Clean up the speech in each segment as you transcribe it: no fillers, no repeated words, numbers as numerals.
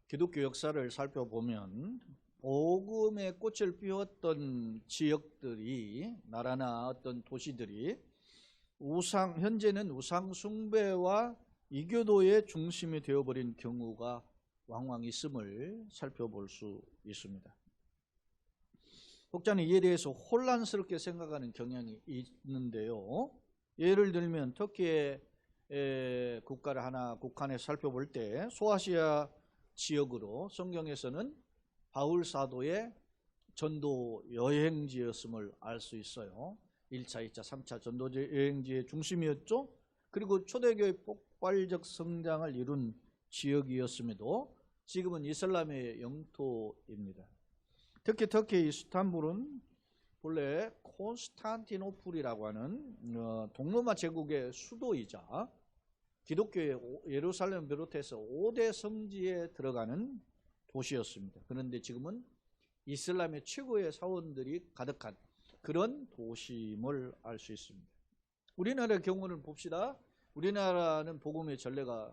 기독교 역사를 살펴보면 복음의 꽃을 피웠던 지역들이, 나라나 어떤 도시들이 현재는 우상 숭배와 이교도의 중심이 되어버린 경우가 왕왕 있음을 살펴볼 수 있습니다. 혹자는 이에 대해서 혼란스럽게 생각하는 경향이 있는데요. 예를 들면 터키의 국가를 하나 국한에 살펴볼 때 소아시아 지역으로 성경에서는 바울 사도의 전도 여행지였음을 알 수 있어요. 1차, 2차, 3차 전도 여행지의 중심이었죠. 그리고 초대교회 폭발적 성장을 이룬 지역이었음에도 지금은 이슬람의 영토입니다. 특히 터키 이스탄불은 본래 콘스탄티노플이라고 하는 동로마 제국의 수도이자 기독교의 예루살렘을 비롯해서 5대 성지에 들어가는 도시였습니다. 그런데 지금은 이슬람의 최고의 사원들이 가득한 그런 도시임을 알 수 있습니다. 우리나라의 경우는 봅시다. 우리나라는 복음의 전례가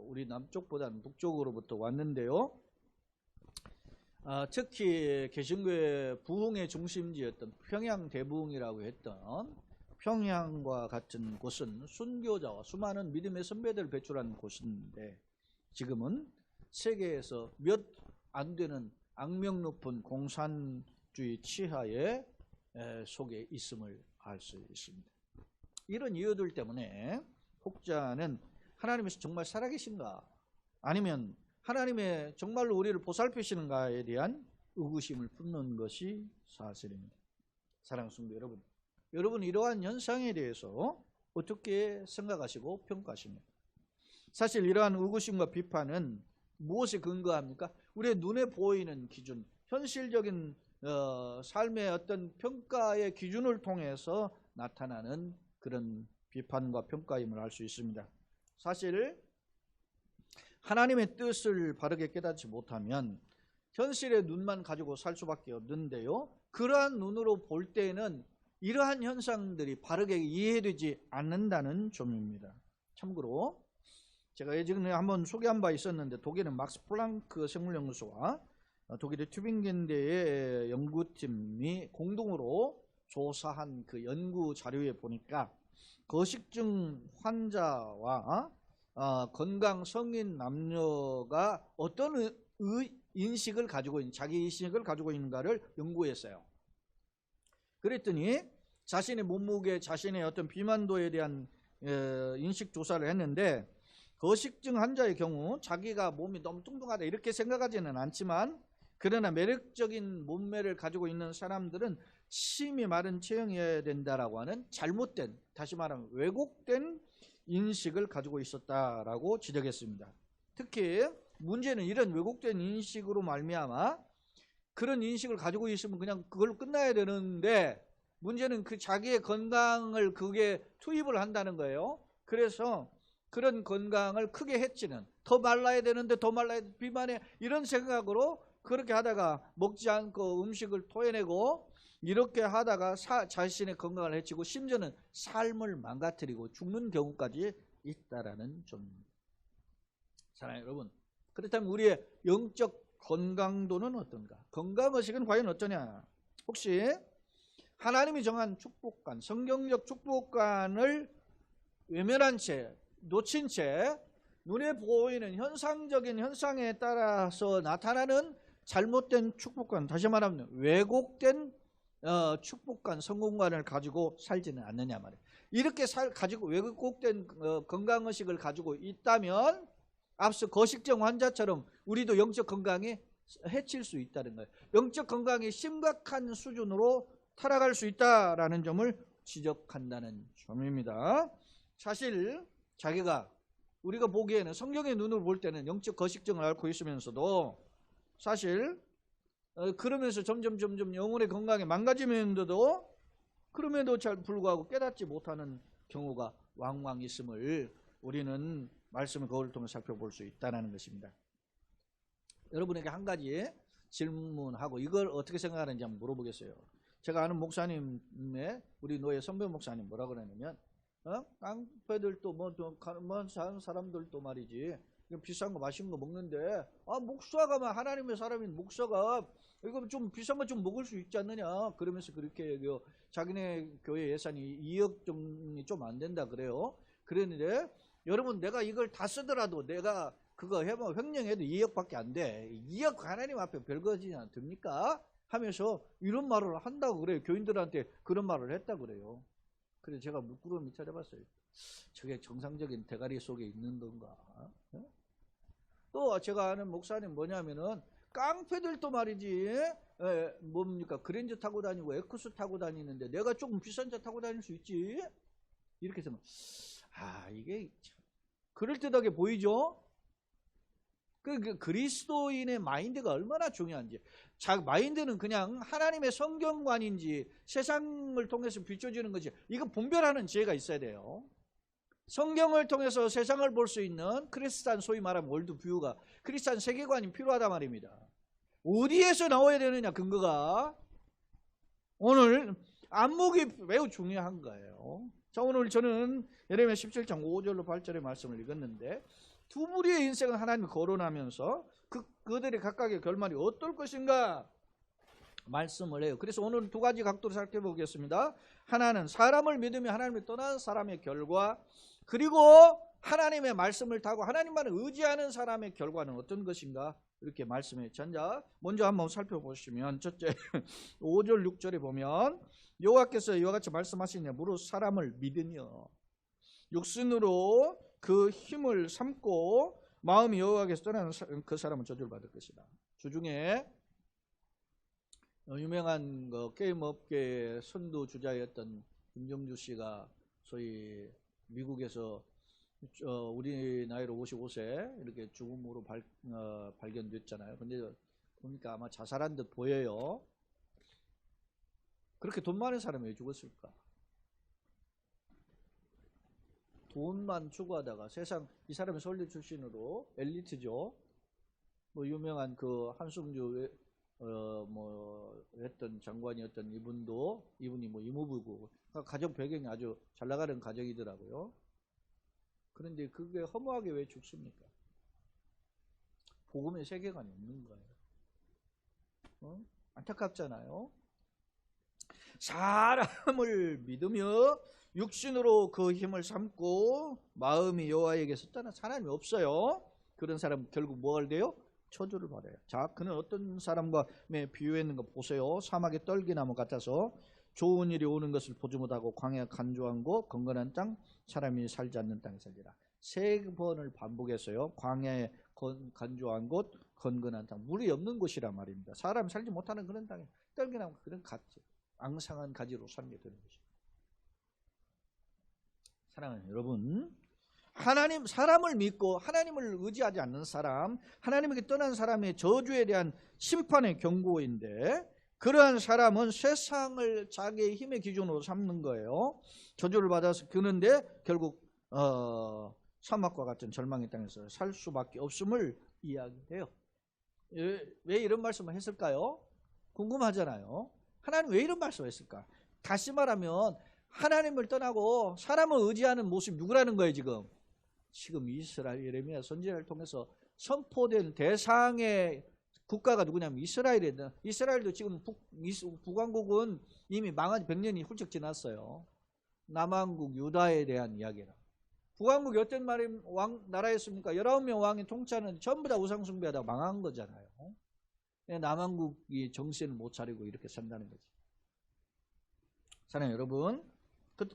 우리 남쪽보다는 북쪽으로부터 왔는데요. 특히 개신교의 부흥의 중심지였던 평양 대부흥이라고 했던 평양과 같은 곳은 순교자와 수많은 믿음의 선배들을 배출한 곳인데 지금은 세계에서 몇 안 되는 악명 높은 공산주의 치하의 속에 있음을 알 수 있습니다. 이런 이유들 때문에 혹자는 하나님이 정말 살아계신가, 아니면 하나님의 정말로 우리를 보살피시는가에 대한 의구심을 품는 것이 사실입니다. 사랑하는 성도 여러분, 여러분 이러한 현상에 대해서 어떻게 생각하시고 평가하십니까? 사실 이러한 의구심과 비판은 무엇에 근거합니까? 우리의 눈에 보이는 기준, 현실적인 삶의 어떤 평가의 기준을 통해서 나타나는 그런 비판과 평가임을 알 수 있습니다. 사실 하나님의 뜻을 바르게 깨닫지 못하면 현실의 눈만 가지고 살 수밖에 없는데요. 그러한 눈으로 볼 때는 이러한 현상들이 바르게 이해되지 않는다는 점입니다. 참고로 제가 예전에 한번 소개한 바 있었는데 독일의 막스 플랑크 생물연구소와 독일의 튜빙겐대의 연구팀이 공동으로 조사한 그 연구 자료에 보니까 거식증 환자와 건강 성인 남녀가 어떤 인식을 가지고 있는, 자기 인식을 가지고 있는가를 연구했어요. 그랬더니 자신의 몸무게, 자신의 어떤 비만도에 대한 인식 조사를 했는데 거식증 환자의 경우 자기가 몸이 너무 뚱뚱하다 이렇게 생각하지는 않지만, 그러나 매력적인 몸매를 가지고 있는 사람들은 심히 마른 체형이어야 된다라고 하는 잘못된, 다시 말하면 왜곡된 인식을 가지고 있었다라고 지적했습니다. 특히 문제는 이런 왜곡된 인식으로 말미암아 그런 인식을 가지고 있으면 그냥 그걸로 끝나야 되는데, 문제는 그 자기의 건강을 그게 투입을 한다는 거예요. 그래서 그런 건강을 크게 해치는, 더 말라야 되는데 더 말라야 돼, 비만해, 이런 생각으로 그렇게 하다가 먹지 않고 음식을 토해내고 이렇게 하다가 자신의 건강을 해치고 심지어는 삶을 망가뜨리고 죽는 경우까지 있다라는 점입니다. 사랑하는 여러분, 그렇다면 우리의 영적 건강도는 어떤가? 건강의식은 과연 어떠냐? 혹시 하나님이 정한 축복관, 성경적 축복관을 외면한 채, 놓친 채 눈에 보이는 현상적인 현상에 따라서 나타나는 잘못된 축복관, 다시 말하면 왜곡된 축복관, 성공관을 가지고 살지는 않느냐 말이에요. 이렇게 가지고 왜곡된 건강의식을 가지고 있다면 앞서 거식증 환자처럼 우리도 영적 건강이 해칠 수 있다는 거예요. 영적 건강이 심각한 수준으로 타락할 수 있다라는 점을 지적한다는 점입니다. 사실 우리가 보기에는, 성경의 눈으로 볼 때는 영적 거식증을 앓고 있으면서도 사실 그러면서 점점 영혼의 건강이 망가지면서도 그럼에도 잘 불구하고 깨닫지 못하는 경우가 왕왕 있음을 우리는 말씀의 거울을 통해 살펴볼 수 있다는 것입니다. 여러분에게 한 가지 질문하고 이걸 어떻게 생각하는지 한번 물어보겠어요. 제가 아는 목사님의, 우리 노예 선배 목사님 뭐라 그러냐면 깡패들도 뭐 사는 사람들도 말이지 비싼 거 맛있는 거 먹는데 목사가 막 하나님의 사람인 목사가 이거 좀 비싼 거 좀 먹을 수 있지 않느냐 그러면서 그렇게 자기네 교회 예산이 2억 정도 좀 안 된다 그래요. 그랬는데 여러분 내가 이걸 다 쓰더라도 내가 그거 해보면 횡령해도 2억밖에 안 돼. 2억 하나님 앞에 별거지 않습니까? 하면서 이런 말을 한다고 그래요. 교인들한테 그런 말을 했다 그래요. 그래서 제가 물끄러미 찾아봤어요. 저게 정상적인 대가리 속에 있는 건가? 또 제가 아는 목사님 뭐냐면은 깡패들도 말이지 뭡니까 그랜저 타고 다니고 에쿠스 타고 다니는데 내가 조금 비싼 차 타고 다닐 수 있지? 이렇게 해서 이게 참 그럴듯하게 보이죠? 그 그리스도인의 마인드가 얼마나 중요한지. 마인드는 그냥 하나님의 성경관인지 세상을 통해서 비춰지는 거지. 이거 분별하는 지혜가 있어야 돼요. 성경을 통해서 세상을 볼 수 있는 크리스찬 소위 말하면 월드뷰가 크리스찬 세계관이 필요하단 말입니다. 어디에서 나와야 되느냐 근거가 오늘 안목이 매우 중요한 거예요. 자 오늘 저는 예레미야 17장 5절로 8절의 말씀을 읽었는데 두 무리의 인생을 하나님이 거론하면서 그들의 각각의 결말이 어떨 것인가 말씀을 해요. 그래서 오늘 두 가지 각도로 살펴보겠습니다. 하나는 사람을 믿으며 하나님을 떠난 사람의 결과, 그리고 하나님의 말씀을 타고 하나님만을 의지하는 사람의 결과는 어떤 것인가 이렇게 말씀해 전자 먼저 한번 살펴보시면 첫째 5절 6절에 보면 여호와께서 이와 같이 말씀하시냐 무릇 사람을 믿으며 육신으로 그 힘을 삼고 마음이 여호와께서 떠나는 그 사람은 저주를 받을 것이다. 주중에 유명한 게임 업계의 선두주자였던 김정주 씨가 소위 미국에서 우리 나이로 55세 이렇게 죽음으로 발견됐잖아요. 근데 보니까 아마 자살한 듯 보여요. 그렇게 돈 많은 사람이 왜 죽었을까? 돈만 추구하다가 세상 이 사람이 서울대 출신으로 엘리트죠. 유명한 그 한승주 했던 장관이었던 이분이 이모부고 가정 배경이 아주 잘 나가는 가정이더라고요. 그런데 그게 허무하게 왜 죽습니까? 복음의 세계관이 없는 거예요. 안타깝잖아요. 사람을 믿으며 육신으로 그 힘을 삼고 마음이 여호와에게서 떠나 하나님이 없어요. 그런 사람 결국 뭐가 돼요? 저주를 받아요. 자, 그는 어떤 사람과 비유했는가 보세요. 사막의 떨기나무 같아서 좋은 일이 오는 것을 보지 못하고 광야 간조한 곳 건건한 땅 사람이 살지 않는 땅에 살리라. 3번을 반복했어요. 광야에 간조한 곳 건건한 땅 물이 없는 곳이란 말입니다. 사람이 살지 못하는 그런 땅에 떨기나무 그런 가지 앙상한 가지로 살게 되는 것입니다. 사랑하는 여러분, 사람을 믿고 하나님을 의지하지 않는 사람, 하나님에게 떠난 사람의 저주에 대한 심판의 경고인데 그러한 사람은 세상을 자기의 힘의 기준으로 삼는 거예요. 저주를 받아서 그는데 결국 사막과 같은 절망의 땅에서 살 수밖에 없음을 이야기해요. 왜 이런 말씀을 했을까요? 궁금하잖아요. 하나님 왜 이런 말씀을 했을까? 다시 말하면 하나님을 떠나고 사람을 의지하는 모습이 누구라는 거예요 지금? 지금 이스라엘 예레미야 선지자를 통해서 선포된 대상의 국가가 누구냐면 이스라엘이에요. 이스라엘도 지금 북왕국은 이미 망한 지 100년이 훌쩍 지났어요. 남왕국 유다에 대한 이야기라. 북왕국이 어떤 나라였습니까? 19명 왕이 통치하는 전부 다 우상숭배하다가 망한 거잖아요. 남왕국이 정신을 못 차리고 이렇게 산다는 거지. 사랑하는 여러분,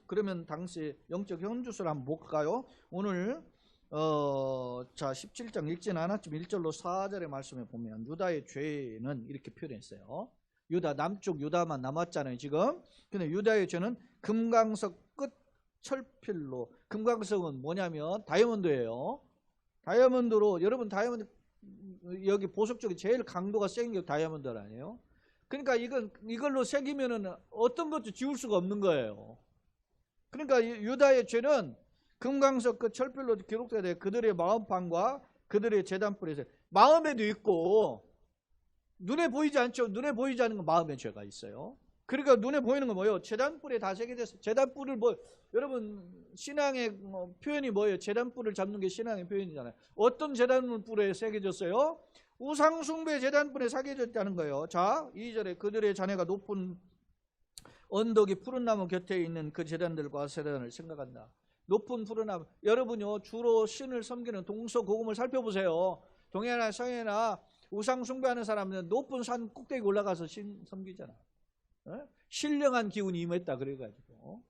그러면 당시 영적 현주소를 한번 볼까요? 오늘 자 17장 읽지는 않았지만 1절로 4절의 말씀에 보면 유다의 죄는 이렇게 표현했어요. 남쪽 유다만 남았잖아요 지금. 근데 유다의 죄는 금강석 끝 철필로. 금강석은 뭐냐면 다이아몬드예요. 다이아몬드로 여러분 다이아몬드 여기 보석 쪽에 제일 강도가 센 게 다이아몬드 아니에요? 그러니까 이걸로 새기면은 어떤 것도 지울 수가 없는 거예요. 그러니까 유다의 죄는 금강석 그 철필로 기록되어야 돼. 그들의 마음판과 그들의 제단불에서 마음에도 있고 눈에 보이지 않죠. 눈에 보이지 않는 건 마음의 죄가 있어요. 그러니까 눈에 보이는 건 뭐예요? 제단뿔에 다 새겨졌어요. 제단뿔을 뭐 여러분 신앙의 표현이 뭐예요? 제단뿔을 잡는 게 신앙의 표현이잖아요. 어떤 제단뿔에 새겨졌어요? 우상숭배 제단뿔에 새겨졌다는 거예요. 자, 2절에 그들의 자네가 높은 언덕이 푸른 나무 곁에 있는 그 제단들과 제단을 생각한다. 높은 푸른 나무. 여러분요, 주로 신을 섬기는 동서고금을 살펴보세요. 동해나 서해나 우상 숭배하는 사람은 높은 산 꼭대기 올라가서 신 섬기잖아. 어? 신령한 기운이 임했다 그래가지고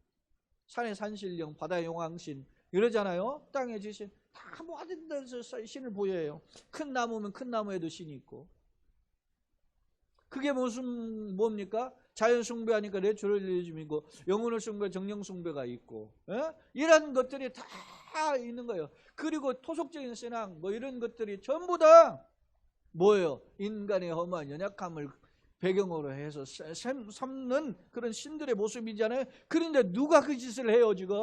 산에 산신령, 바다의 용왕신 이러잖아요. 땅의 지신 다 모든 데서 신을 보여요. 큰 나무면 큰 나무에도 신이 있고. 그게 무슨 뭡니까? 자연 숭배하니까 내추럴리즘이고 영혼을 숭배, 정령 숭배가 있고 이런 것들이 다 있는 거예요. 그리고 토속적인 신앙 뭐 이런 것들이 전부 다 뭐예요? 인간의 험한 연약함을 배경으로 해서 삼는 그런 신들의 모습이잖아요. 그런데 누가 그 짓을 해요 지금?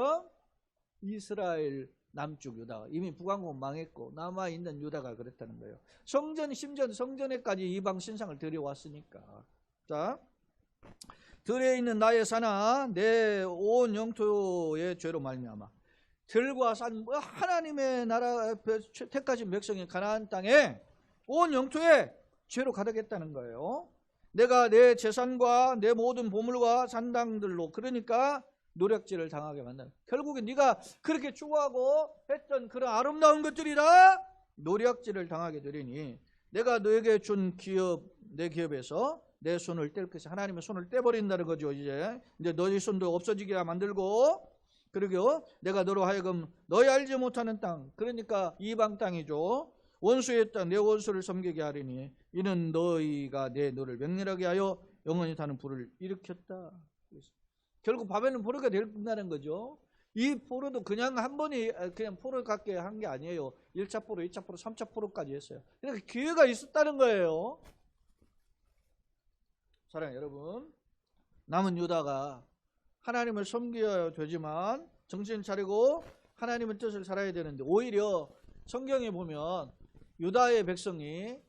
이스라엘 남쪽 유다가 이미 북왕국 망했고 남아있는 유다가 그랬다는 거예요. 성전, 심지어 성전에까지 이방 신상을 들여왔으니까. 자, 들에 있는 나의 산아 내 온 영토의 죄로 말미암아 들과 산 하나님의 나라 택하신 백성이 가나안 땅에 온 영토에 죄로 가득했다는 거예요. 내가 내 재산과 내 모든 보물과 산당들로 그러니까 노략질을 당하게 만든다. 결국에 네가 그렇게 추구하고 했던 그런 아름다운 것들이 다 노략질을 당하게 되리니 내가 너에게 준 기업 내 기업에서 내 손을 뗄 것이 하나님의 손을 떼버린다는 거죠. 이제 너희 손도 없어지게 만들고 그리고 내가 너로 하여금 너희 알지 못하는 땅 그러니까 이방 땅이죠. 원수의 땅 내 원수를 섬기게 하리니 이는 너희가 내 너를 맹렬하게 하여 영원히 타는 불을 일으켰다. 결국 바벨론 포로가 된다는 거죠. 이 포로도 그냥 한 번이 그냥 포로 갖게 한 게 아니에요. 1차 포로, 2차 포로, 3차 포로까지 했어요. 그러니까 기회가 있었다는 거예요. 사랑하는 여러분, 남은 유다가 하나님을 섬겨야 되지만 정신 차리고 하나님의 뜻을 살아야 되는데 오히려 성경에 보면 유다의 백성이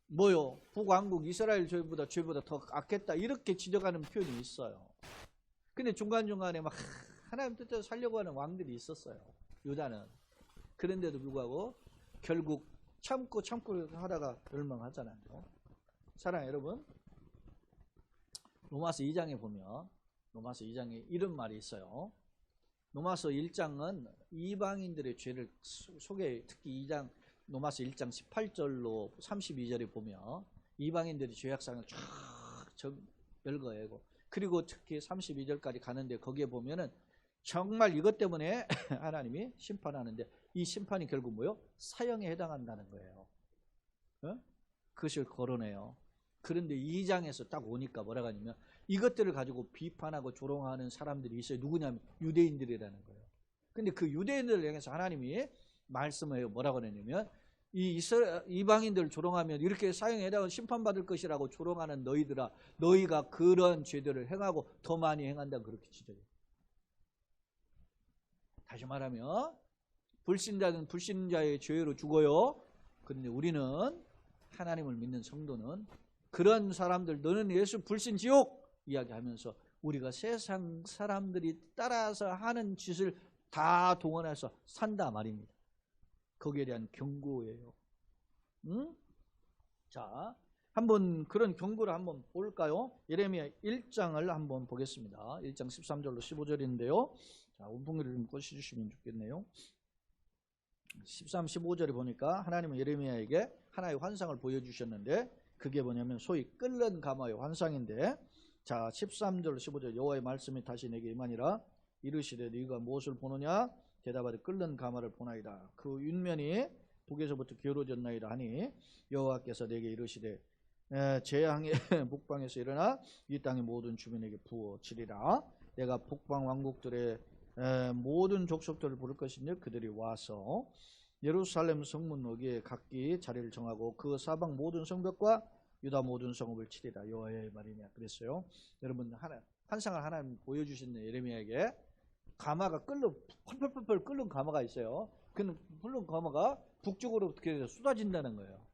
뭐요? 북왕국 이스라엘 죄보다 더 악했다 이렇게 지적하는 표현이 있어요. 근데 중간중간에 막 하나님 뜻대로 살려고 하는 왕들이 있었어요. 유다는. 그런데도 불구하고 결국 참고 하다가 멸망하잖아요. 사랑하는 여러분, 로마서 2장에 보면 로마서 2장에 이런 말이 있어요. 로마서 1장은 이방인들의 죄를 소개, 특히 2장 로마서 1장 18절로 32절에 보면 이방인들의 죄악상을 쫙 열거해고 그리고 특히 32절까지 가는데 거기에 보면은 정말 이것 때문에 하나님이 심판하는데 이 심판이 결국 뭐요? 사형에 해당한다는 거예요. 그것을 거론해요. 그런데 2장에서 딱 오니까 뭐라고 하냐면 이것들을 가지고 비판하고 조롱하는 사람들이 있어요. 누구냐면 유대인들이라는 거예요. 근데 그 유대인들을 향해서 하나님이 말씀을 뭐라고 하냐면 이방인들을 조롱하면 이렇게 사형에 해당하는 심판받을 것이라고 조롱하는 너희들아 너희가 그런 죄들을 행하고 더 많이 행한다 그렇게 지적해요. 다시 말하면 불신자는 불신자의 죄로 죽어요. 그런데 우리는 하나님을 믿는 성도는 그런 사람들 너는 예수 불신 지옥 이야기하면서 우리가 세상 사람들이 따라서 하는 짓을 다 동원해서 산다 말입니다. 거기에 대한 경고예요. 자, 한번 그런 경고를 한번 볼까요? 예레미야 1장을 한번 보겠습니다. 1장 13절로 15절인데요. 자, 원풍기를 좀 꺼주시면 좋겠네요. 13, 15절에 보니까 하나님은 예레미야에게 하나의 환상을 보여주셨는데 그게 뭐냐면 소위 끓는 가마의 환상인데 자 13절 15절 여호와의 말씀이 다시 내게 임하니라 이르시되 네가 무엇을 보느냐 대답하되 끓는 가마를 보나이다. 그 윤면이 북에서부터 기울어졌나이다 하니 여호와께서 내게 이르시되 재앙의 북방에서 일어나 이 땅의 모든 주민에게 부어치리라. 내가 북방 왕국들의 모든 족속들을 부를 것인데 그들이 와서 예루살렘 성문 어귀에 각기 자리를 정하고 그 사방 모든 성벽과 유다 모든 성읍을 치리라. 여호와의 말이냐 그랬어요. 여러분 환상을 하나님 보여주신 예레미야에게 가마가 펄펄펄 끓는 가마가 있어요. 그 끓는 가마가 북쪽으로 어떻게 쏟아진다는 거예요.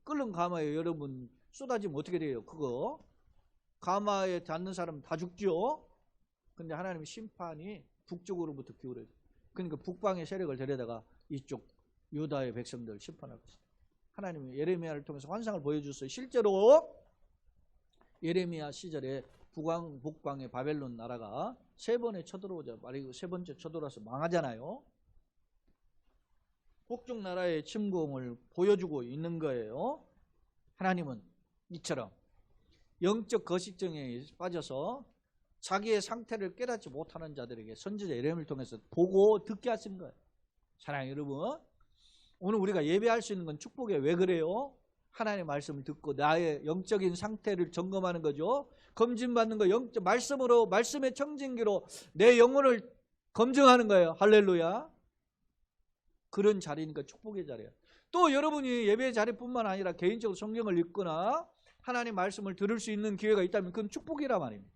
끓는 가마에 여러분 쏟아지면 어떻게 돼요? 그거 가마에 닿는 사람 다 죽죠. 근데 하나님의 심판이 북쪽으로부터 기울어요. 그러니까 북방의 세력을 데려다가 이쪽 유다의 백성들을 심판할 것이다. 하나님이 예레미야를 통해서 환상을 보여줬어요. 실제로 예레미야 시절에 북방의 바벨론 나라가 세 번에 쳐들어오자 말이고 세 번째 쳐들어와서 망하잖아요. 북쪽 나라의 침공을 보여주고 있는 거예요. 하나님은 이처럼 영적 거식증에 빠져서 자기의 상태를 깨닫지 못하는 자들에게 선지자 예레미야를 통해서 보고 듣게 하신 거예요. 사랑하는 여러분, 오늘 우리가 예배할 수 있는 건 축복에 왜 그래요? 하나님의 말씀을 듣고 나의 영적인 상태를 점검하는 거죠. 검진받는 거, 말씀으로, 말씀의 청진기로 내 영혼을 검증하는 거예요. 할렐루야. 그런 자리니까 축복의 자리예요. 또 여러분이 예배 자리뿐만 아니라 개인적으로 성경을 읽거나 하나님 말씀을 들을 수 있는 기회가 있다면 그건 축복이란 말입니다.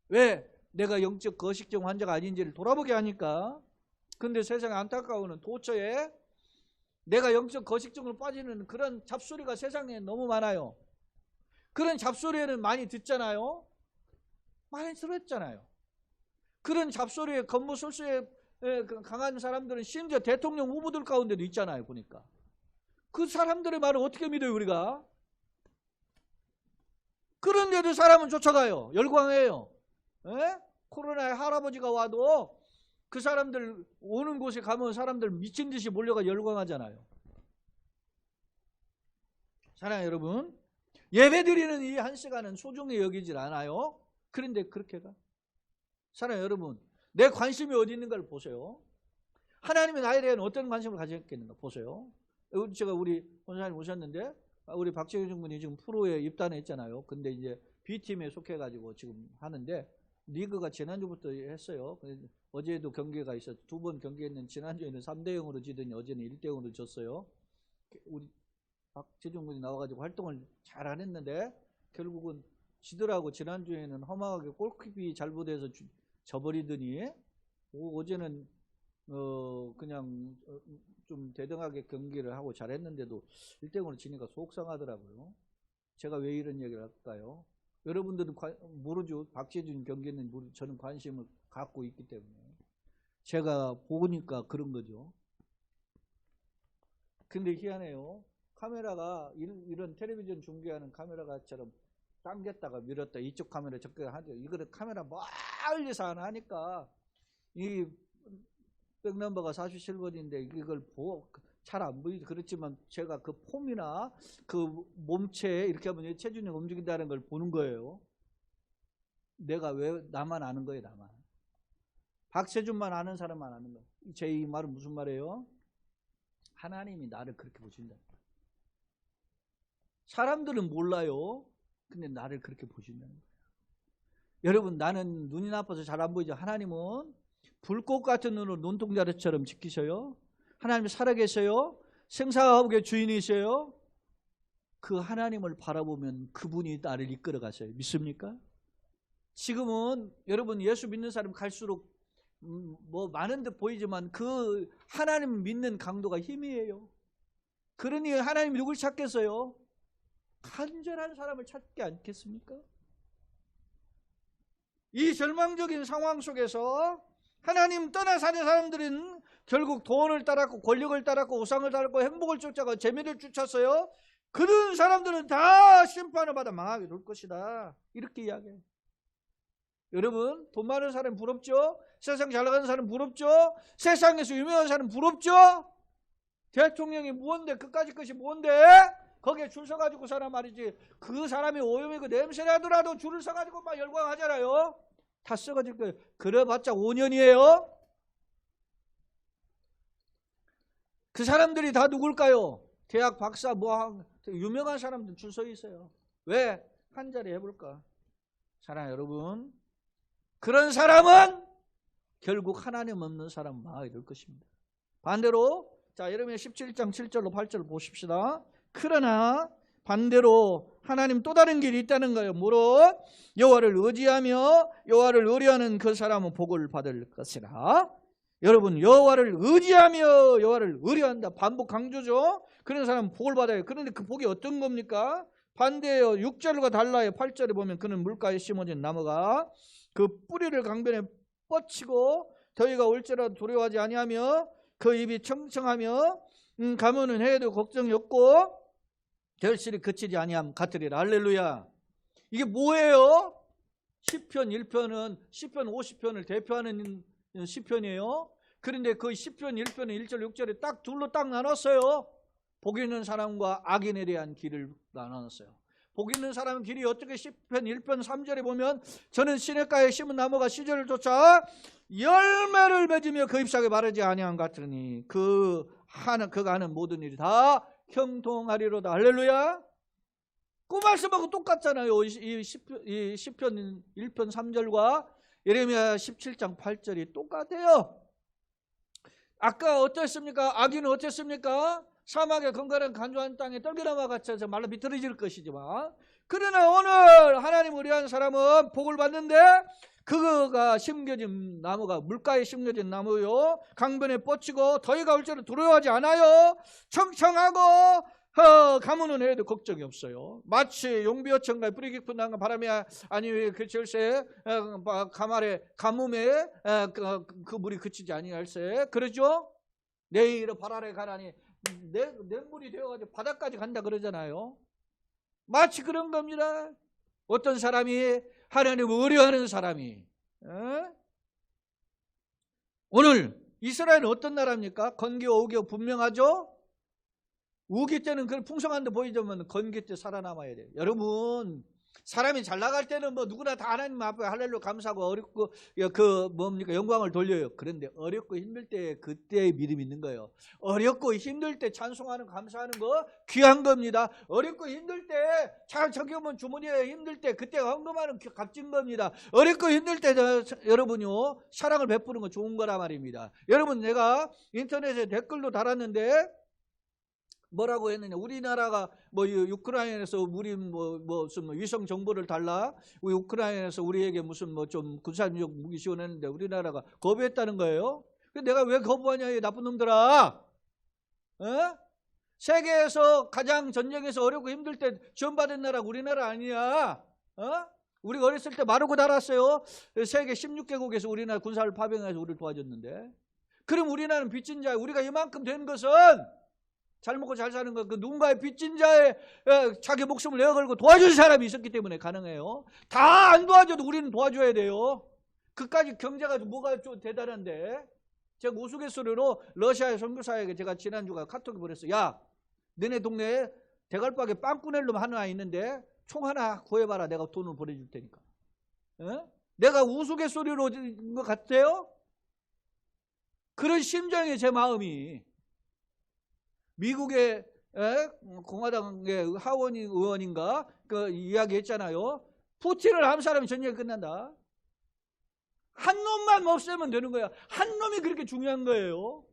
왜? 내가 영적 거식증 환자가 아닌지를 돌아보게 하니까. 근데 세상에 안타까워는 도처에 내가 영적 거식증으로 빠지는 그런 잡소리가 세상에 너무 많아요. 그런 잡소리에는 많이 듣잖아요. 많이 들었잖아요. 그런 잡소리에 건무술수에 강한 사람들은 심지어 대통령 후보들 가운데도 있잖아요. 보니까 그 사람들의 말을 어떻게 믿어요 우리가? 그런데도 사람은 쫓아가요. 열광해요. 코로나에 할아버지가 와도 그 사람들 오는 곳에 가면 사람들 미친 듯이 몰려가 열광하잖아요. 사랑하는 여러분, 예배드리는 이 한 시간은 소중히 여기질 않아요. 그런데 그렇게 가. 사랑하는 여러분, 내 관심이 어디 있는가를 보세요. 하나님이 나에 대한 어떤 관심을 가졌겠는가 보세요. 제가 우리 권사님 오셨는데 우리 박재규 군이 지금 프로에 입단했잖아요. 근데 이제 B팀에 속해가지고 지금 하는데 리그가 지난주부터 했어요. 어제도 경기가 있었죠. 2번 경기했는데 지난주에는 3대0으로 지더니 어제는 1대0으로 졌어요. 우리 박재준 군이 나와가지고 활동을 잘 안 했는데 결국은 지더라고. 지난주에는 허망하게 골킥이 잘못해서 져버리더니 어제는 그냥 좀 대등하게 경기를 하고 잘했는데도 1대0으로 지니까 속상하더라고요. 제가 왜 이런 얘기를 할까요? 여러분들은 모르죠. 박재준 경기는 저는 관심을 갖고 있기 때문에 제가 보니까 그런 거죠. 근데 희한해요. 카메라가 이런 텔레비전 중계하는 카메라가처럼 당겼다가 밀었다 이쪽 카메라 저쪽 하죠. 이거를 카메라 멀리서 하나 하니까 이 백넘버가 47번인데 이걸 잘 안 보이죠. 그렇지만 제가 그 폼이나 그 몸체 이렇게 하면 체중이 움직인다는 걸 보는 거예요. 내가 왜 나만 아는 거예요. 나만. 박세준만 아는 사람만 아는 거예요. 제 이 말은 무슨 말이에요? 하나님이 나를 그렇게 보신다. 사람들은 몰라요. 근데 나를 그렇게 보신다는 거예요. 여러분, 나는 눈이 나빠서 잘 안 보이죠. 하나님은 불꽃 같은 눈으로 눈동자처럼 지키셔요. 하나님이 살아계셔요. 생사하복의 주인이셔요. 그 하나님을 바라보면 그분이 나를 이끌어 가셔요. 믿습니까? 지금은 여러분 예수 믿는 사람 갈수록 뭐 많은 듯 보이지만 그 하나님 믿는 강도가 힘이에요. 그러니 하나님이 누굴 찾겠어요? 간절한 사람을 찾지 않겠습니까? 이 절망적인 상황 속에서 하나님 떠나 사는 사람들은 결국 돈을 따랐고 권력을 따랐고 우상을 따랐고 행복을 쫓아가 재미를 쫓았어요. 그런 사람들은 다 심판을 받아 망하게 될 것이다. 이렇게 이야기해요. 여러분, 돈 많은 사람 부럽죠? 세상 잘 나가는 사람 부럽죠? 세상에서 유명한 사람 부럽죠? 대통령이 뭔데? 그까지 것이 뭔데? 거기에 줄 서가지고 사람 말이지. 그 사람이 오염이 그 냄새나더라도 줄을 서가지고 막 열광하잖아요. 다 써가지고 그래봤자 5년이에요. 그 사람들이 다 누굴까요? 대학 박사 뭐 유명한 사람들 줄 서 있어요. 왜? 한 자리 해볼까? 사랑하는 여러분, 그런 사람은 결국 하나님 없는 사람 망하게 될 것입니다. 반대로 자, 예레미야 17장 7절로 8절을 보십시다. 그러나 반대로 하나님 또 다른 길이 있다는 거예요. 무릇 여호와를 의지하며 여호와를 의뢰하는 그 사람은 복을 받을 것이라. 여러분, 여호와를 의지하며 여호와를 의뢰한다. 반복 강조죠. 그런 사람은 복을 받아요. 그런데 그 복이 어떤 겁니까? 반대예요. 6절과 달라요. 8절에 보면 그는 물가에 심어진 나무가 그 뿌리를 강변에 뻗치고 더위가 올지라도 두려워하지 아니하며 그 입이 청청하며 가무는 해에도 걱정이 없고 결실이 그치지 아니함 같으리라. 할렐루야. 이게 뭐예요? 시편 1편은 시편 50편을 대표하는 시편이에요. 그런데 그 시편 1편은 1절 6절에 딱 둘로 딱 나눴어요. 복 있는 사람과 악인에 대한 길을 나눴어요. 복 있는 사람의 길이 어떻게 시편 1편 3절에 보면 저는 시냇가에 심은 나무가 시절을 쫓아 열매를 맺으며 그 잎사귀에 마르지 아니함 같으니 그가 하는 모든 일이 다 형통하리로다. 할렐루야. 그 말씀하고 똑같잖아요. 이 시편 1편 3절과 예레미야 17장 8절이 똑같아요. 아까 어땠습니까? 악인은 어땠습니까? 사막의 건강한 간조한 땅에 떨기나무와 같이 말라 비틀어질 것이지만, 그러나 오늘 하나님 의뢰한 사람은 복을 받는데 그가 심겨진 나무가 물가에 심겨진 나무요, 강변에 뻗치고 더위가 올 줄을 두려워하지 않아요. 청청하고 가무는 해도 걱정이 없어요. 마치 용비어천가에 뿌리 깊은 나무 바람이 아니 그 절세 가뭄에 그 물이 그치지 아니할세. 그러죠? 내일은 발 아래 가라니 냇물이 되어가지고 바닥까지 간다 그러잖아요. 마치 그런 겁니다. 어떤 사람이 하나님을 의뢰하는 사람이 오늘 이스라엘은 어떤 나라입니까? 건기와 우기가 분명하죠? 우기 때는 그런 풍성한 데 보이지만 건기 때 살아남아야 돼요. 여러분, 사람이 잘 나갈 때는 뭐 누구나 다 하나님 앞에 할렐루야 감사하고 어렵고 영광을 돌려요. 그런데 어렵고 힘들 때 그때의 믿음이 있는 거예요. 어렵고 힘들 때 찬송하는 감사하는 거 귀한 겁니다. 어렵고 힘들 때 저기면 주머니에 힘들 때 그때 헌금하는 값진 겁니다. 어렵고 힘들 때 여러분요 사랑을 베푸는 거 좋은 거란 말입니다. 여러분, 내가 인터넷에 댓글도 달았는데 뭐라고 했느냐? 우리나라가 우크라이나에서 우리 무슨 위성 정보를 달라, 우리 우크라이나에서 우리에게 무슨 좀 군사적 무기 지원했는데 우리나라가 거부했다는 거예요. 근데 내가 왜 거부하냐, 이 나쁜 놈들아? 세계에서 가장 전쟁에서 어렵고 힘들 때 지원받은 나라가 우리나라 아니야? 우리가 어렸을 때 마르고 달았어요. 세계 16개국에서 우리나라 군사를 파병해서 우리를 도와줬는데, 그럼 우리나라는 빚진 자야. 우리가 이만큼 된 것은 잘 먹고 잘 사는 거, 그 누군가의 빚진 자의 자기 목숨을 내어걸고 도와줄 사람이 있었기 때문에 가능해요. 다 안 도와줘도 우리는 도와줘야 돼요. 그까지 경제가 뭐가 좀 대단한데, 제가 우스갯소리로 러시아의 선교사에게 제가 지난주가 카톡을 보냈어요. 야, 너네 동네에 대갈박에 빵꾸낼 놈 하나 있는데 총 하나 구해봐라. 내가 돈을 보내줄 테니까. 내가 우스갯소리로 것 같아요? 그런 심정이 제 마음이. 미국의 공화당의 하원 의원인가 그 이야기 했잖아요. 푸틴을 한 사람이 전쟁이 끝난다. 한 놈만 없애면 되는 거야. 한 놈이 그렇게 중요한 거예요.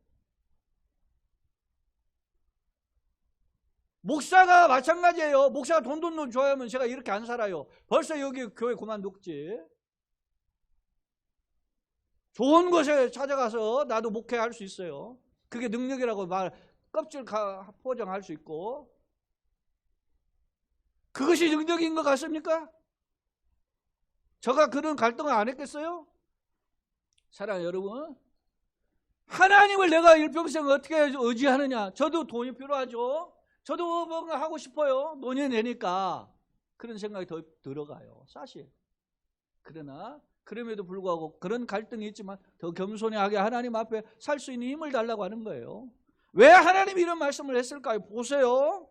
목사가 마찬가지예요. 목사가 돈 좋아하면 제가 이렇게 안 살아요. 벌써 여기 교회 그만뒀지. 좋은 곳에 찾아가서 나도 목회할 수 있어요. 그게 능력이라고 껍질 포장할 수 있고. 그것이 능력인 것 같습니까? 저가 그런 갈등을 안 했겠어요? 사랑하는 여러분, 하나님을 내가 일평생 어떻게 의지하느냐? 저도 돈이 필요하죠. 저도 뭔가 하고 싶어요. 돈이 내니까. 그런 생각이 더 들어가요, 사실. 그러나 그럼에도 불구하고 그런 갈등이 있지만 더 겸손하게 하나님 앞에 살 수 있는 힘을 달라고 하는 거예요. 왜 하나님이 이런 말씀을 했을까요? 보세요.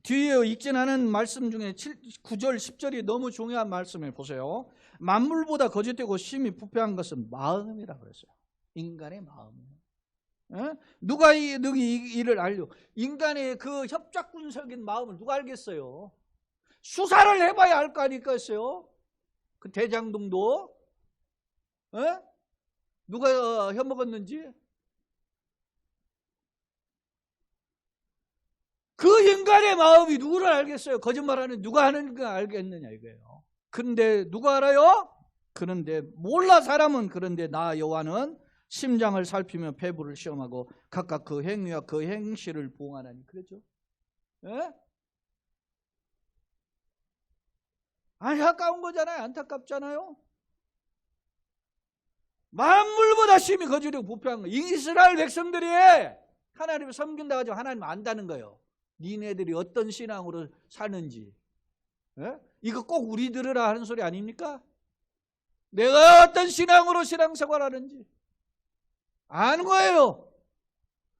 뒤에 익진하는 말씀 중에 9절 10절이 너무 중요한 말씀을 보세요. 만물보다 거짓되고 심히 부패한 것은 마음이라고 그랬어요. 인간의 마음. 누가 이 일을 알려? 인간의 그 협작군석인 마음을 누가 알겠어요? 수사를 해봐야 알 거 아니겠어요? 그 대장동도 누가 혀먹었는지. 그 인간의 마음이 누구를 알겠어요? 거짓말하는 누가 하는가 알겠느냐 이거예요. 그런데 누가 알아요? 그런데 몰라 사람은. 그런데 나 여호와는 심장을 살피며 폐부를 시험하고 각각 그 행위와 그 행실을 보응하나니. 그렇죠? 안타까운 거잖아요. 안타깝잖아요. 만물보다 심히 거칠고 부패한 거. 이스라엘 백성들이 하나님을 섬긴다고 하지만 하나님 안다는 거예요. 니네들이 어떤 신앙으로 사는지. 예? 이거 꼭 우리 들으라 하는 소리 아닙니까? 내가 어떤 신앙으로 신앙생활 하는지 아는 거예요.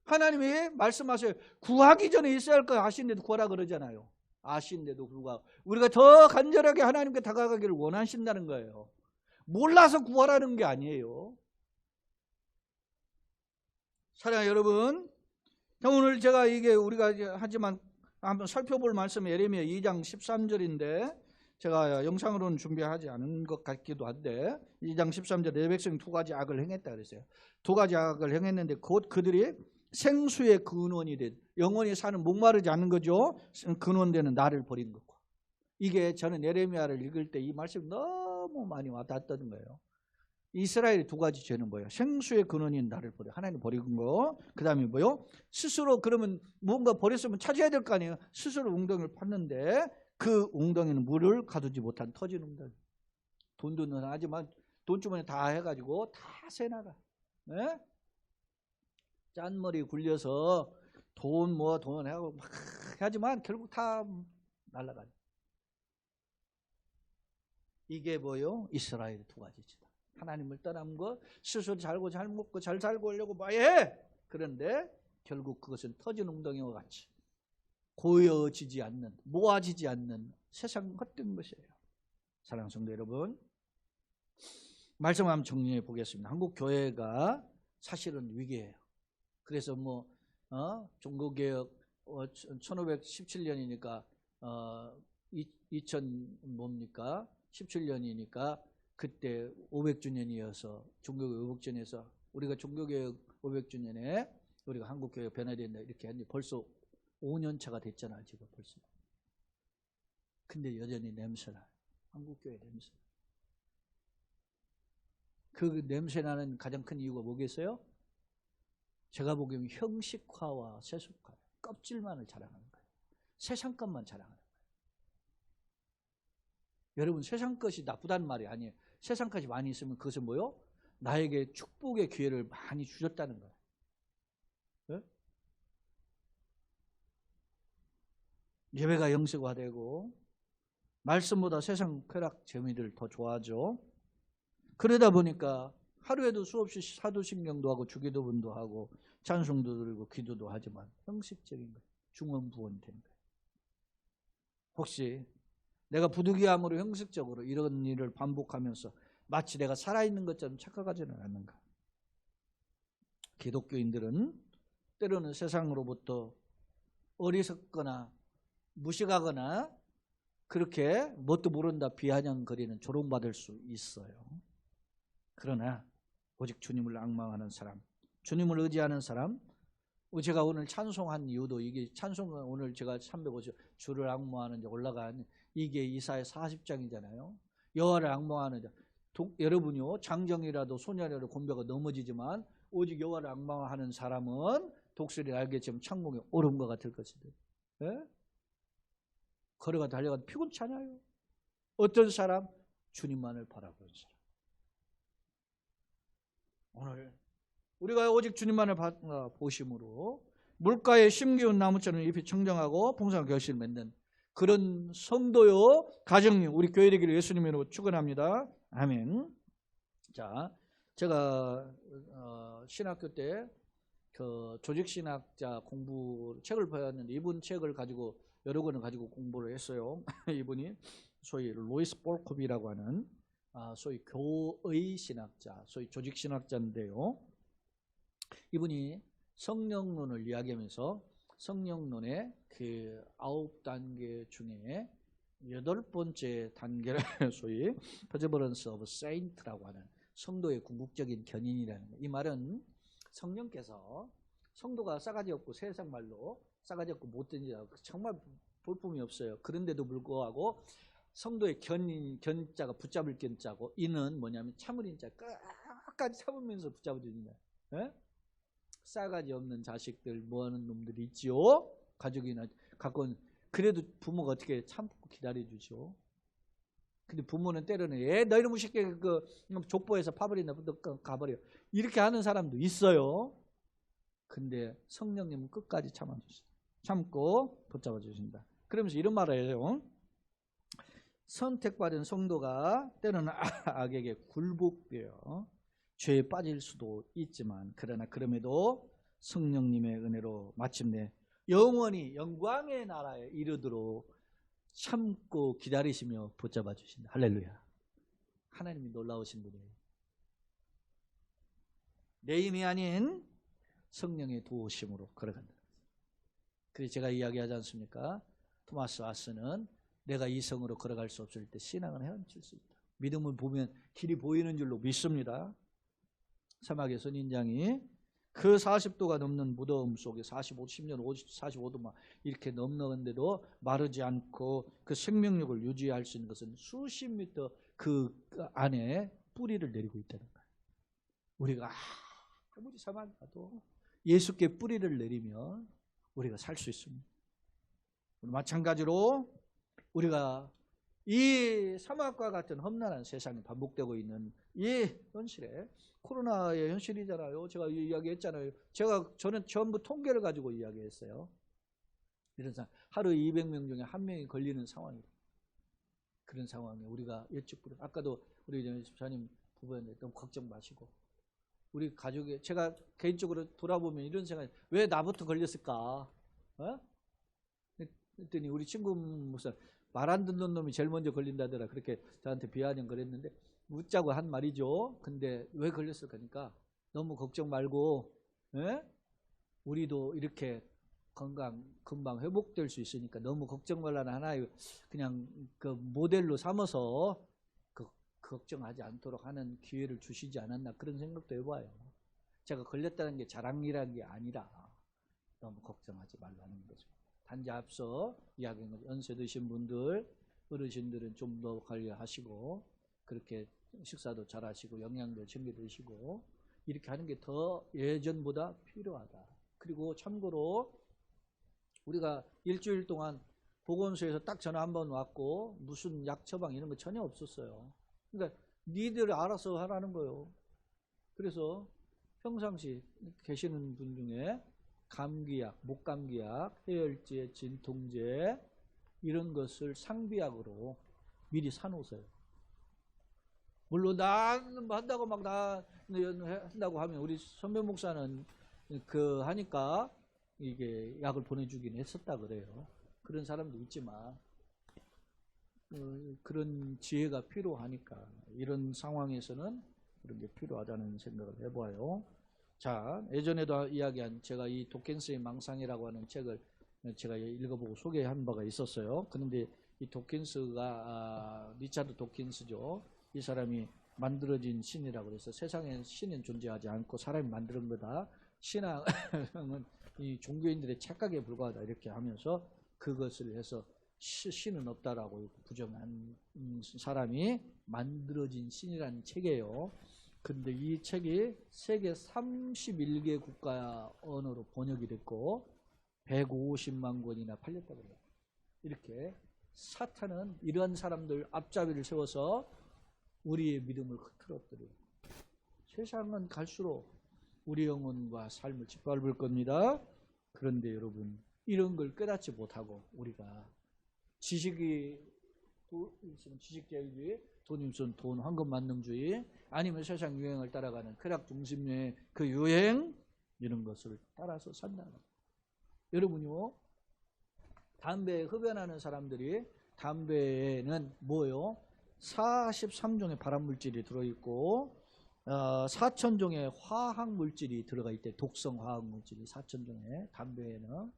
하나님이 말씀하세요. 구하기 전에 있어야 할 거 아시는데도 구하라 그러잖아요. 아시는데도 불구하고 우리가 더 간절하게 하나님께 다가가기를 원하신다는 거예요. 몰라서 구하라는 게 아니에요. 사랑하는 여러분, 오늘 제가 이게 우리가 하지만 한번 살펴볼 말씀이 예레미야 2장 13절인데 제가 영상으로는 준비하지 않은 것 같기도 한데 2장 13절 내 백성이 두 가지 악을 행했다 그랬어요. 두 가지 악을 행했는데 곧 그들이 생수의 근원이 된 영원히 사는 목마르지 않는 거죠. 근원되는 나를 버린 것과 이게 저는 예레미야를 읽을 때 이 말씀이 너무 많이 와닿았던 거예요. 이스라엘의 두 가지 죄는 뭐예요? 생수의 근원인 나를 버려 하나님 버린 거. 그 다음에 뭐요? 스스로 그러면 뭔가 버렸으면 찾아야 될 거 아니에요. 스스로 웅덩이를 팠는데 그 웅덩이는 물을 가두지 못한 터진 웅덩이. 돈도 하지만 돈주머니 다 해가지고 다 새나가. 네? 짠머리 굴려서 돈 하고 막 하지만 결국 다 날아가요. 이게 뭐요? 이스라엘의 두 가지지다. 하나님을 떠난 거, 스스로 잘 먹고 잘 살고 하려고 막 해. 그런데 결국 그것은 터진 웅덩이와 같이 고여지지 않는, 모아지지 않는 세상 헛된 것이에요. 사랑하는 성도 여러분, 말씀 한번 정리해 보겠습니다. 한국 교회가 사실은 위기예요. 그래서 종교개혁 1517년이니까 2000 뭡니까? 17년이니까 그때 500주년이어서 종교개혁 500주년에서 우리가 종교개혁 500주년에 우리가 한국교회가 변화된다 이렇게 했는데 벌써 5년차가 됐잖아요. 지금 벌써. 근데 여전히 냄새나요. 한국교회 냄새. 그 냄새나는 가장 큰 이유가 뭐겠어요? 제가 보기에는 형식화와 세속화, 껍질만을 자랑하는 거예요. 세상 것만 자랑하는 거예요. 여러분 세상 것이 나쁘다는 말이 아니에요. 세상 것이 많이 있으면 그것은 뭐요? 나에게 축복의 기회를 많이 주셨다는 거예요. 네? 예배가 영성화되고 말씀보다 세상 쾌락 재미를 더 좋아하죠. 그러다 보니까 하루에도 수없이 사도신경도 하고 주기도문도 하고 찬송도 드리고 기도도 하지만 형식적인 거예요. 중언부언된 거예요. 혹시 내가 부득이함으로 형식적으로 이런 일을 반복하면서 마치 내가 살아있는 것처럼 착각하지는 않는가? 기독교인들은 때로는 세상으로부터 어리석거나 무식하거나 그렇게 뭣도 모른다 비아냥거리는 조롱받을 수 있어요. 그러나 오직 주님을 앙망하는 사람, 주님을 의지하는 사람, 제가 오늘 찬송한 이유도 이게 찬송은 오늘 제가 350 주를 앙망하는 자 올라간 이게 이사야 40장이잖아요. 여호와를 앙망하는 자. 여러분요 장정이라도 소년이라도 곤배가 넘어지지만 오직 여호와를 앙망하는 사람은 독수리 날개처럼 창공에 오른 것 같을 것이다. 예? 걸어가 달려가 피곤치 않아요. 어떤 사람? 주님만을 바라보는 사람. 오늘 우리가 오직 주님만을 보심으로 물가에 심기운 나무처럼 잎이 청정하고 풍성한 결실을 맺는 그런 성도요 가정님 우리 교회 되기를 예수님으로 축원합니다. 아멘. 자, 제가 신학교 때 그 조직신학자 공부 책을 배웠는데 이분 책을 가지고 여러 권을 가지고 공부를 했어요. 이분이 소위 로이스 볼콥이라고 하는 소위 교의 신학자, 소위 조직신학자인데요. 이분이 성령론을 이야기하면서 성령론의 그 9단계 중에 8번째 단계를 소위 Perseverance of Saint라고 하는 성도의 궁극적인 견인이라는 거예요. 이 말은 성령께서 성도가 싸가지 없고 세상 말로 싸가지 없고 못된 자고 정말 볼품이 없어요. 그런데도 불구하고 성도의 견자가 붙잡을 견자고 이는 뭐냐면 참을인 자 끝까지 참으면서 붙잡아주는 거예요. 싸가지 없는 자식들 뭐하는 놈들이 있지요. 가족이나 갖고 그래도 부모가 어떻게 참고 기다려주죠. 근데 부모는 때로는 너 이놈의 새끼 그 족보에서 파버린다 가버려 이렇게 하는 사람도 있어요. 근데 성령님은 끝까지 참아주신다. 참고 붙잡아 주신다. 그러면서 이런 말을 해요. 선택받은 성도가 때로는 악에게 굴복되어 죄에 빠질 수도 있지만 그러나 그럼에도 성령님의 은혜로 마침내 영원히 영광의 나라에 이르도록 참고 기다리시며 붙잡아 주신다. 할렐루야. 하나님이 놀라우신 분이에요. 내 힘이 아닌 성령의 도우심으로 걸어간다. 그래서 제가 이야기하지 않습니까? 토마스 아스는 내가 이성으로 걸어갈 수 없을 때 신앙은 헤엄칠 수 있다. 믿음을 보면 길이 보이는 줄로 믿습니다. 사막의 선인장이 그 40도가 넘는 무더움 속에 45, 10년, 50, 45도 막 이렇게 넘는데도 마르지 않고 그 생명력을 유지할 수 있는 것은 수십 미터 그 안에 뿌리를 내리고 있다는 거예요. 우리가 아무리 사막에 가도 예수께 뿌리를 내리면 우리가 살 수 있습니다. 마찬가지로 우리가 이 사막과 같은 험난한 세상이 반복되고 있는 이 현실에 코로나의 현실이잖아요. 제가 이야기했잖아요. 저는 전부 통계를 가지고 이야기했어요. 이런 상황, 하루 200명 중에 1명이 걸리는 상황이다. 그런 상황에 우리가 예측 불허. 아까도 우리 집사님 부부였는데 너무 걱정 마시고 우리 가족이 제가 개인적으로 돌아보면 이런 생각이 왜 나부터 걸렸을까? 그랬더니 우리 친구 무슨 말 안 듣는 놈이 제일 먼저 걸린다더라. 그렇게 저한테 비아냥 그랬는데 웃자고 한 말이죠. 근데 왜 걸렸을까? 그러니까 너무 걱정 말고 우리도 이렇게 건강 금방 회복될 수 있으니까 너무 걱정 말라는 하나의 그냥 그 모델로 삼아서 걱정하지 않도록 하는 기회를 주시지 않았나 그런 생각도 해봐요. 제가 걸렸다는 게 자랑이라는 게 아니라 너무 걱정하지 말라는 거죠. 단지 앞서 이야기한 거죠. 연세 드신 분들, 어르신들은 좀 더 관리하시고 그렇게 식사도 잘 하시고 영양도 챙겨 드시고 이렇게 하는 게 더 예전보다 필요하다. 그리고 참고로 우리가 일주일 동안 보건소에서 딱 전화 한번 왔고 무슨 약 처방 이런 거 전혀 없었어요. 그러니까 니들 알아서 하라는 거예요. 그래서 평상시 계시는 분 중에 감기약, 목감기약, 해열제, 진통제 이런 것을 상비약으로 미리 사놓으세요. 물론 나는 한다고 막 나 한다고 하면 우리 선배 목사는 그 하니까 이게 약을 보내주긴 했었다 그래요. 그런 사람도 있지만 그런 지혜가 필요하니까 이런 상황에서는 그런 게 필요하다는 생각을 해봐요. 자, 예전에도 이야기한 제가 이 도킨스의 망상이라고 하는 책을 제가 읽어보고 소개한 바가 있었어요. 그런데 이 도킨스가 리차드 도킨스죠. 이 사람이 만들어진 신이라고 해서 세상에 신은 존재하지 않고 사람이 만드는 거다. 신앙은 이 종교인들의 착각에 불과하다 이렇게 하면서 그것을 해서 신은 없다라고 부정한 사람이 만들어진 신이라는 책이에요. 근데 이 책이 세계 31개 국가 언어로 번역이 됐고 150만 권이나 팔렸다고 해요. 이렇게 사탄은 이러한 사람들 앞잡이를 세워서 우리의 믿음을 흐트러뜨려요. 세상은 갈수록 우리 영혼과 삶을 짓밟을 겁니다. 그런데 여러분 이런 걸 깨닫지 못하고 우리가 지식이 있으면 지식제일주의, 돈 있으면 돈, 황금 만능주의, 아니면 세상 유행을 따라가는 쾌락 중심의 그 유행 이런 것을 따라서 산다는 거예요. 여러분요, 담배에 흡연하는 사람들이 담배에는 뭐요? 43종의 발암물질이 들어있고 4,000종의 화학물질이 들어가 있대. 독성 화학물질이 4,000종의 담배에는.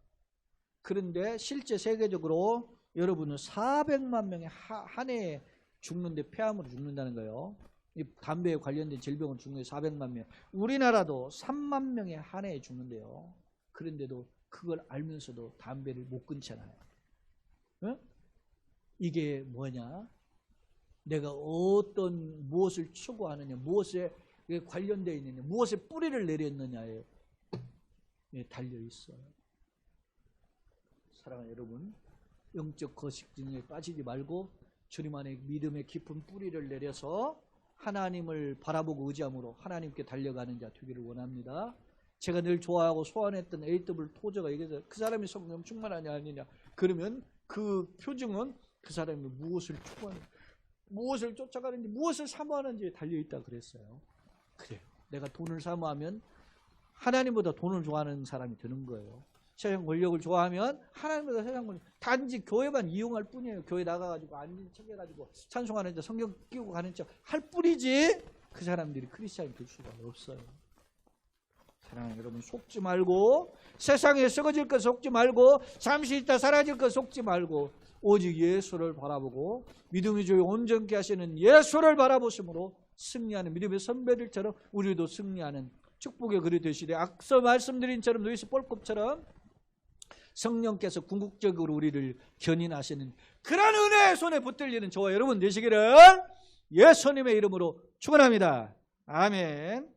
그런데 실제 세계적으로 여러분은 400만 명이 한 해에 죽는데 폐암으로 죽는다는 거예요. 이 담배에 관련된 질병은 죽는 400만 명. 우리나라도 3만 명이 한 해에 죽는데요. 그런데도 그걸 알면서도 담배를 못 끊잖아요. 응? 이게 뭐냐? 내가 어떤 무엇을 추구하느냐, 무엇에 관련되어 있느냐, 무엇에 뿌리를 내렸느냐에 달려 있어요. 사랑하는 여러분, 영적 거식증에 빠지지 말고 주님 안에 믿음의 깊은 뿌리를 내려서 하나님을 바라보고 의지함으로 하나님께 달려가는 자 되기를 원합니다. 제가 늘 좋아하고 소원했던 A.W. 토저가 얘기해서 그 사람이 성령 충만하냐 아니냐, 그러면 그 표징은 그 사람이 무엇을 추구하는지, 무엇을 쫓아가는지, 무엇을 사모하는지에 달려있다 그랬어요. 그래요. 내가 돈을 사모하면 하나님보다 돈을 좋아하는 사람이 되는 거예요. 세상 권력을 좋아하면 하나님보다 세상 권력, 단지 교회만 이용할 뿐이에요. 교회 나가가지고 앉은 척 해가지고 찬송하는 척, 성경 끼고 가는 척 할 뿐이지 그 사람들이 크리스찬이 될 수가 없어요. 사랑하는 여러분, 속지 말고, 세상에 썩어질 것 속지 말고, 잠시 있다 사라질 것 속지 말고, 오직 예수를 바라보고 믿음의 주요 온전케 하시는 예수를 바라보심으로 승리하는 믿음의 선배들처럼 우리도 승리하는 축복의 글이 되시되, 앞서 말씀드린 처럼 루이스 볼컵처럼 성령께서 궁극적으로 우리를 견인하시는 그런 은혜의 손에 붙들리는 저와 여러분 되시기를 예수님의 이름으로 축원합니다. 아멘.